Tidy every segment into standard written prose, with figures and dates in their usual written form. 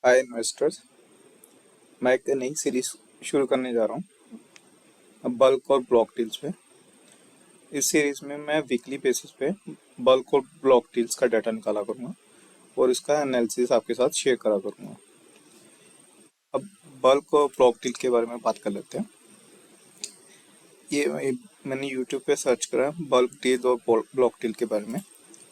Hi investors. मैं एक नई सीरीज शुरू करने जा रहा हूँ बल्क और ब्लॉक डील्स पे। इस सीरीज में मैं वीकली बेसिस पे बल्क और ब्लॉक डील्स का डाटा निकाला करूँगा और इसका एनालिसिस आपके साथ शेयर करा करूँगा। अब बल्क और ब्लॉक डील के बारे में बात कर लेते हैं। मैंने यूट्यूब पे सर्च करा बल्क डील और ब्लॉक डील के बारे में।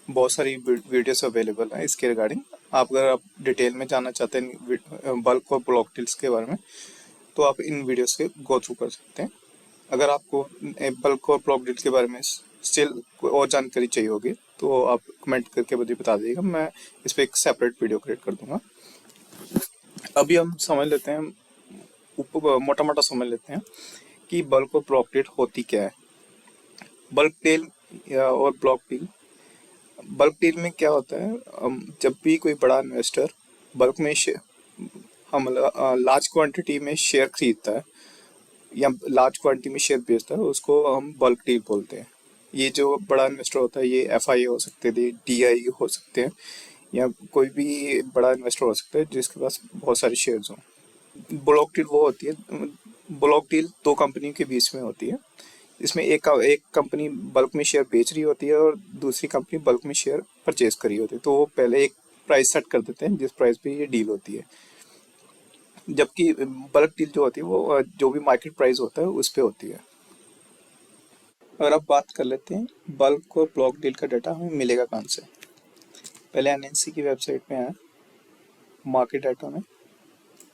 बहुत सारी वीडियोस अवेलेबल हैं इसके रिगार्डिंग। अगर आप डिटेल में जानना चाहते हैं बल्क और ब्लॉक डील्स के बारे में तो आप इन वीडियो से गो थ्रू कर सकते हैं। अगर आपको बल्क और ब्लॉक डील के बारे में स्टिल कोई और जानकारी चाहिए होगी तो आप कमेंट करके मुझे बता दीजिएगा, मैं इस पर एक सेपरेट वीडियो क्रिएट कर दूंगा। अभी हम समझ लेते हैं, मोटा मोटा समझ लेते हैं कि बल्क और ब्लॉक डील होती क्या है। बल्क डील और ब्लॉक डील, बल्क डील में क्या होता है, जब भी कोई बड़ा इन्वेस्टर बल्क में हम लार्ज क्वांटिटी में शेयर खरीदता है या लार्ज क्वांटिटी में शेयर बेचता है, उसको हम बल्क डील बोलते हैं। ये जो बड़ा इन्वेस्टर होता है, ये एफआई हो सकते थे, डीआई हो सकते हैं, या कोई भी बड़ा इन्वेस्टर हो सकता है जिसके पास बहुत सारे शेयर्स हों। ब्लॉक डील वो होती है, ब्लॉक डील दो कंपनी के बीच में होती है। इसमें एक कंपनी बल्क में शेयर बेच रही होती है और दूसरी कंपनी बल्क में शेयर परचेज कर रही होती है। तो वो पहले एक प्राइस सेट कर देते हैं जिस प्राइस पे ये डील होती है, जबकि बल्क डील जो होती है वो जो भी मार्केट प्राइस होता है उस पे होती है। और अब बात कर लेते हैं बल्क और ब्लॉक डील का डाटा हमें मिलेगा कहाँ से। पहले एनएनसी की वेबसाइट पे आए, मार्केट डाटा में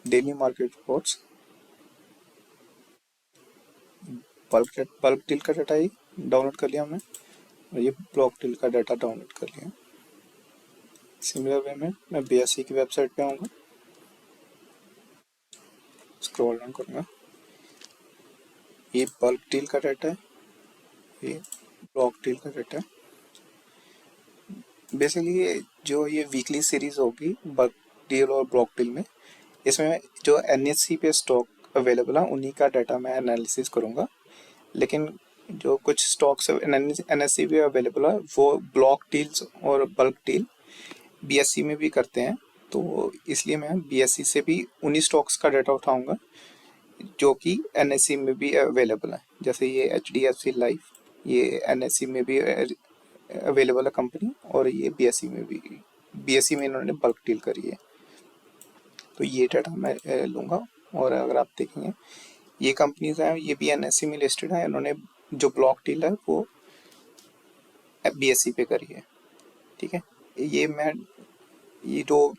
daily market reports, bulk deal का डाटा ही डाउनलोड कर लिया हमने और ये ब्लॉक डील का डाटा डाउनलोड कर लिया। सिमिलर वे में मैं बीएसई की वेबसाइट पे आऊँगा, स्क्रॉल डाउन करूँगा, ये बल्क डील का डाटा है, ये ब्लॉक डील का डाटा है। बेसिकली जो ये वीकली सीरीज होगी बल्क डील और ब्लॉक डील में, इसमें जो एनएससी पे स्टॉक अवेलेबल है उन्हीं का डाटा मैं एनालिसिस करूँगा। लेकिन जो कुछ स्टॉक्स एनएससी पे अवेलेबल है वो ब्लॉक डील्स और बल्क डील बीएससी में भी करते हैं, तो इसलिए मैं बीएससी से भी उन्हीं स्टॉक्स का डाटा उठाऊंगा जो कि एनएससी में भी अवेलेबल है। जैसे ये एचडीएफसी लाइफ, ये एनएससी में भी अवेलेबल है कंपनी, और ये बीएससी में भी, बीएससी में इन्होंने बल्क डील करी है, तो ये डाटा मैं लूँगा। और अगर आप देखेंगे ये कंपनीज हैं, ये भी एनएससी में लिस्टेड है, इन्होंने जो ब्लॉक डील है वो बीएससी पे करी है। ठीक है, ये मैं ये जो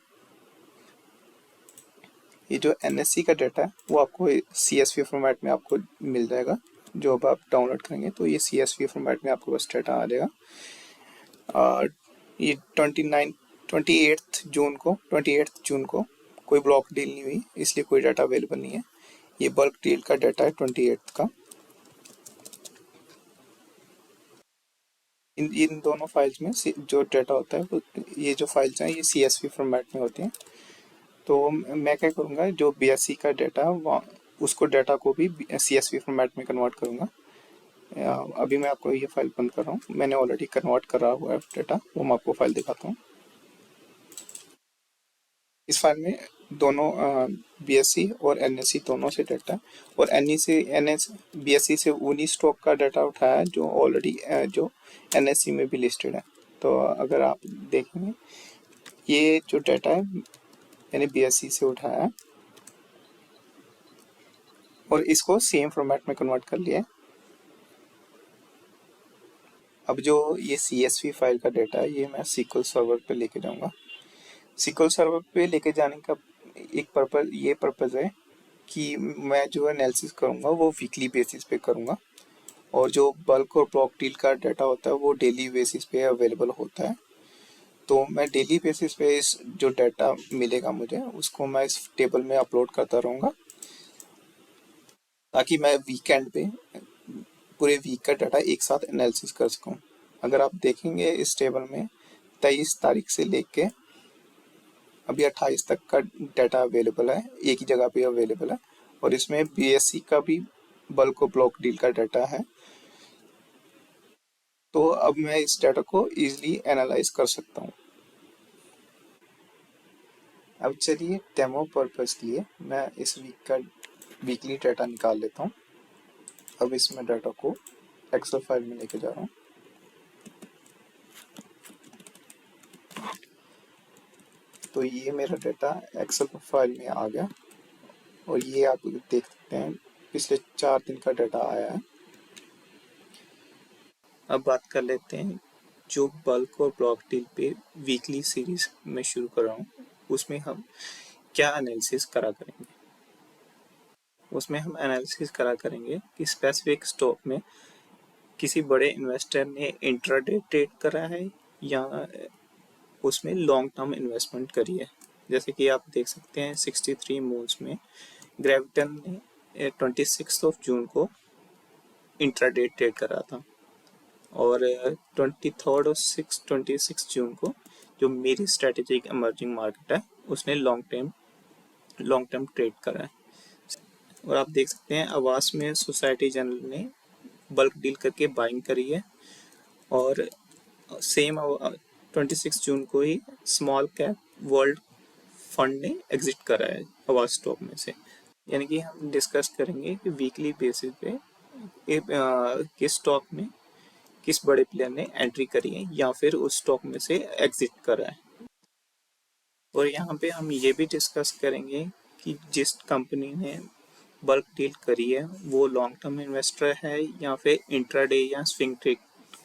ये जो एनएससी का डाटा है वो आपको सीएसवी फॉर्मेट में आपको मिल जाएगा। जो अब आप डाउनलोड करेंगे तो ये सीएसवी फॉर्मेट में आपको बस डाटा आ जाएगा। और ये 28 जून को कोई ब्लॉक डील नहीं हुई, इसलिए कोई डाटा अवेलेबल नहीं है। ये बल्क डील का डाटा है 28 का। इन दोनों फाइल्स में जो डाटा होता है वो, ये जो फाइल्स हैं ये सीएसवी फॉर्मेट में होती हैं। तो मैं क्या करूँगा, जो बीएससी का डाटा उसको डाटा को भी सीएसवी फॉर्मेट में कन्वर्ट करूँगा। अभी मैं आपको ये फाइल बंद कर रहा हूँ, मैंने ऑलरेडी कन्वर्ट करा हुआ है डाटा, वो मैं आपको फाइल दिखाता हूँ। इस फाइल में दोनों बीएससी और एनएससी दोनों से डाटा, और बीएससी से उन्हीं स्टॉक का डाटा उठाया जो ऑलरेडी जो एनएससी में भी लिस्टेड है। तो अगर आप देखेंगे ये जो डाटा है मैंने बीएससी से उठाया है और इसको सेम फॉर्मेट में कन्वर्ट कर लिया है। अब जो ये CSV फाइल का डाटा है ये मैं SQL सर्वर पे लेके जाऊंगा। SQL सर्वर पे लेके जाने का एक पर्पज़ है कि मैं जो एनालिसिस करूंगा वो वीकली बेसिस पे करूंगा, और जो बल्क और ब्लॉक डील का डाटा होता है वो डेली बेसिस पे अवेलेबल होता है। तो मैं डेली बेसिस पे इस जो डाटा मिलेगा मुझे उसको मैं इस टेबल में अपलोड करता रहूँगा, ताकि मैं वीकेंड पे पूरे वीक का डाटा एक साथ एनालिसिस कर सकूं। अगर आप देखेंगे इस टेबल में 23 तारीख से लेके अभी 28 तक का डाटा अवेलेबल है, एक ही जगह पे अवेलेबल है, और इसमें बीएससी का भी बल्क और ब्लॉक डील का डाटा है। तो अब मैं इस डाटा को इजीली एनालाइज कर सकता हूँ। अब चलिए डेमो पर्पस के लिए मैं इस वीक का वीकली डाटा निकाल लेता हूँ। अब इसमें डाटा को एक्सेल फाइल में लेके जा रहा हूँ। तो ये मेरा डाटा एक्सेल फाइल में आ गया और ये आप देख सकते हैं पिछले 4 दिन का डाटा आया है। अब बात कर लेते हैं जो बल्क और ब्लॉक डील पे वीकली सीरीज में शुरू कर रहा हूँ, उसमें हम क्या एनालिसिस करा करेंगे। उसमें हम एनालिसिस करा करेंगे कि स्पेसिफिक स्टॉक में किसी बड़े इन्वेस्टर ने इंट्राडे ट्रेड करा है या उसमें लॉन्ग टर्म इन्वेस्टमेंट करी है। जैसे कि आप देख सकते हैं 63 मूव्स में ग्रेविटन ने 26 जून को इंट्राडे ट्रेड करा था और 23 और 26 जून को जो मेरी स्ट्रेटेजिक इमर्जिंग मार्केट है उसने लॉन्ग टर्म ट्रेड करा है। और आप देख सकते हैं आवास में सोसाइटी जनरल ने बल्क डील करके बाइंग करी है और सेम 26 जून को ही स्मॉल कैप वर्ल्ड फंड ने एग्जिट करा है आवास स्टॉक में से। यानी कि हम डिस्कस करेंगे कि वीकली बेसिस पे किस स्टॉक में किस बड़े प्लेयर ने एंट्री करी है या फिर उस स्टॉक में से एग्जिट करा है। और यहाँ पे हम ये भी डिस्कस करेंगे कि जिस कंपनी ने बल्क डील करी है वो लॉन्ग टर्म इन्वेस्टर है या फिर इंट्राडे या स्विंग ट्रेड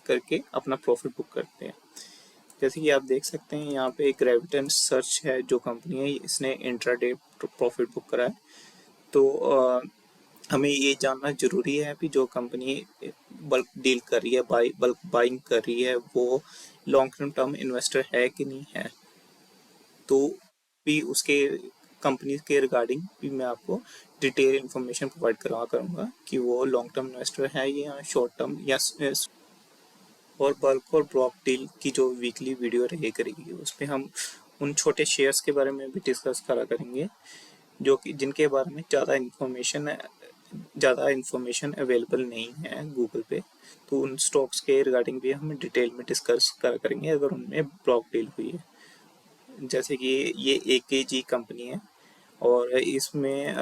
करके अपना प्रॉफिट बुक करते हैं। जैसे कि आप देख सकते हैं यहाँ पे ग्रेविटन सर्च है जो कंपनी है, इसने इंट्राडे प्रॉफिट बुक करा है। तो हमें ये जानना जरूरी है कि जो कंपनी बल्क डील कर रही है बल्क बाइंग कर रही है वो लॉन्ग टर्म इन्वेस्टर है कि नहीं है। तो भी उसके कंपनी के रिगार्डिंग भी मैं आपको डिटेल इन्फॉर्मेशन प्रोवाइड करूँगा कि वो लॉन्ग टर्म इन्वेस्टर है या शॉर्ट टर्म या। और बल्क और ब्लॉक डील की जो वीकली वीडियो रहे करेगी उसमें हम उन छोटे शेयर्स के बारे में भी डिस्कस करा करेंगे जो कि जिनके बारे में ज़्यादा इन्फॉर्मेशन अवेलेबल नहीं है गूगल पे। तो उन स्टॉक्स के रिगार्डिंग भी हम डिटेल में डिस्कस करा करेंगे अगर उनमें ब्लॉक डील हुई है। जैसे कि ये AKG कंपनी है और इसमें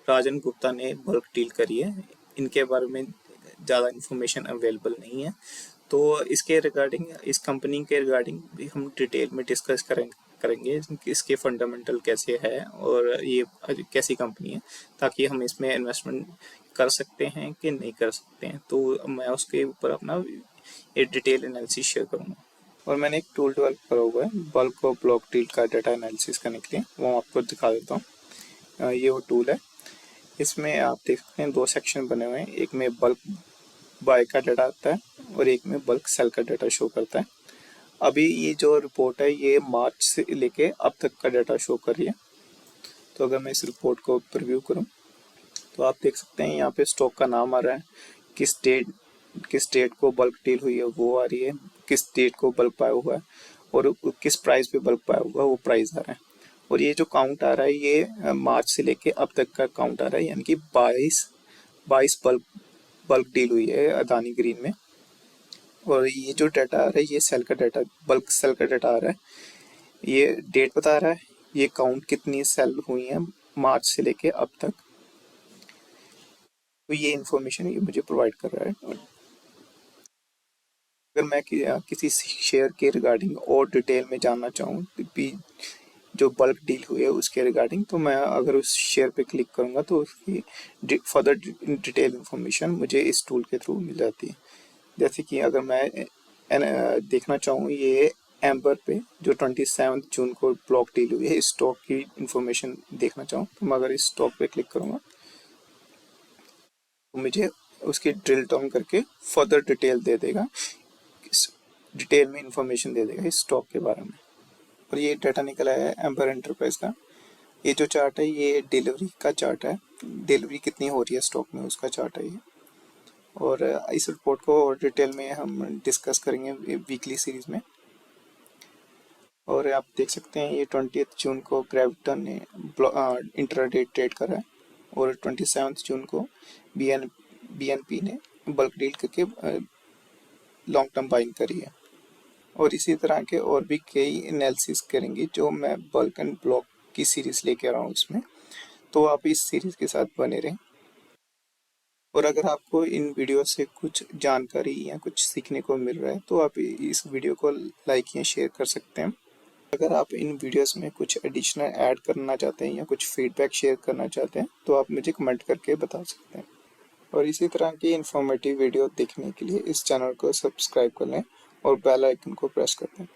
राजन गुप्ता ने बल्क डील करी है। इनके बारे में ज़्यादा इन्फॉर्मेशन अवेलेबल नहीं है, तो इसके रिगार्डिंग इस कंपनी के रिगार्डिंग भी हम डिटेल में डिस्कस करेंगे इसके फंडामेंटल कैसे है और ये कैसी कंपनी है ताकि हम इसमें इन्वेस्टमेंट कर सकते हैं कि नहीं कर सकते हैं। तो मैं उसके ऊपर अपना एक डिटेल एनालिसिस शेयर करूँगा। और मैंने एक टूल डेवलप करा हुआ है बल्क और ब्लॉक डील का डाटा एनालिसिस करने के लिए, वो आपको दिखा देता हूँ। ये वो टूल है। इसमें आप देख सकते हैं 2 सेक्शन बने हुए हैं, एक में बल्क बाय का डाटा आता है और एक में बल्क सेल का डाटा शो करता है। अभी ये जो रिपोर्ट है ये मार्च से लेके अब तक का डाटा शो कर रही है। तो अगर मैं इस रिपोर्ट को प्रीव्यू करूं तो आप देख सकते हैं यहाँ पे स्टॉक का नाम आ रहा है, किस डेट को बल्क डील हुई है वो आ रही है, किस डेट को बल्क पाया हुआ है और किस प्राइस पे बल्क पाया हुआ है वो प्राइस आ रहा है। और ये जो काउंट आ रहा है ये मार्च से लेके अब तक का काउंट आ रहा है, यानी कि 22 बल्क डील हुई है अदानी ग्रीन में। और ये जो डाटा आ रहा है ये सेल का डाटा, बल्क सेल का डाटा आ रहा है। ये डेट बता रहा है, ये काउंट कितनी सेल हुई है मार्च से लेके अब तक। तो ये इन्फॉर्मेशन ये मुझे प्रोवाइड कर रहा है। अगर मैं किसी शेयर के रिगार्डिंग और डिटेल में जानना चाहूँ जो बल्क डील हुई है उसके रिगार्डिंग, तो मैं अगर उस शेयर पे क्लिक करूँगा तो उसकी फर्दर डिटेल इन्फॉर्मेशन मुझे इस टूल के थ्रू मिल जाती है। जैसे कि अगर मैं देखना चाहूँ ये एम्बर पे जो 27 जून को ब्लॉक डील हुई है इस स्टॉक की इन्फॉर्मेशन देखना चाहूँ तो मैं अगर इस स्टॉक पे क्लिक करूँगा तो मुझे उसकी ड्रिल डाउन करके फर्दर डिटेल दे देगा, डिटेल में इंफॉर्मेशन दे देगा इस स्टॉक के बारे में। और ये डाटा निकला है एम्बर एंटरप्राइज का। ये जो चार्ट है ये डिलीवरी का चार्ट है, डिलीवरी कितनी हो रही है स्टॉक में उसका चार्ट है ये। और इस रिपोर्ट को और डिटेल में हम डिस्कस करेंगे वीकली सीरीज में। और आप देख सकते हैं ये 20 जून को ग्रेविटन ने इंट्राडे ट्रेड करा है और 27 जून को BNP ने बल्क डील करके लॉन्ग टर्म बाइंग करी है। और इसी तरह के और भी कई एनालिसिस करेंगे जो मैं बल्क एंड ब्लॉक की सीरीज लेके आ रहा हूँ इसमें। तो आप इस सीरीज के साथ बने रहें। और अगर आपको इन वीडियो से कुछ जानकारी या कुछ सीखने को मिल रहा है तो आप इस वीडियो को लाइक या शेयर कर सकते हैं। अगर आप इन वीडियोस में कुछ एडिशनल ऐड करना चाहते हैं या कुछ फीडबैक शेयर करना चाहते हैं तो आप मुझे कमेंट करके बता सकते हैं। और इसी तरह की इन्फॉर्मेटिव वीडियो देखने के लिए इस चैनल को सब्सक्राइब कर लें और बेल आइकन को प्रेस कर दें।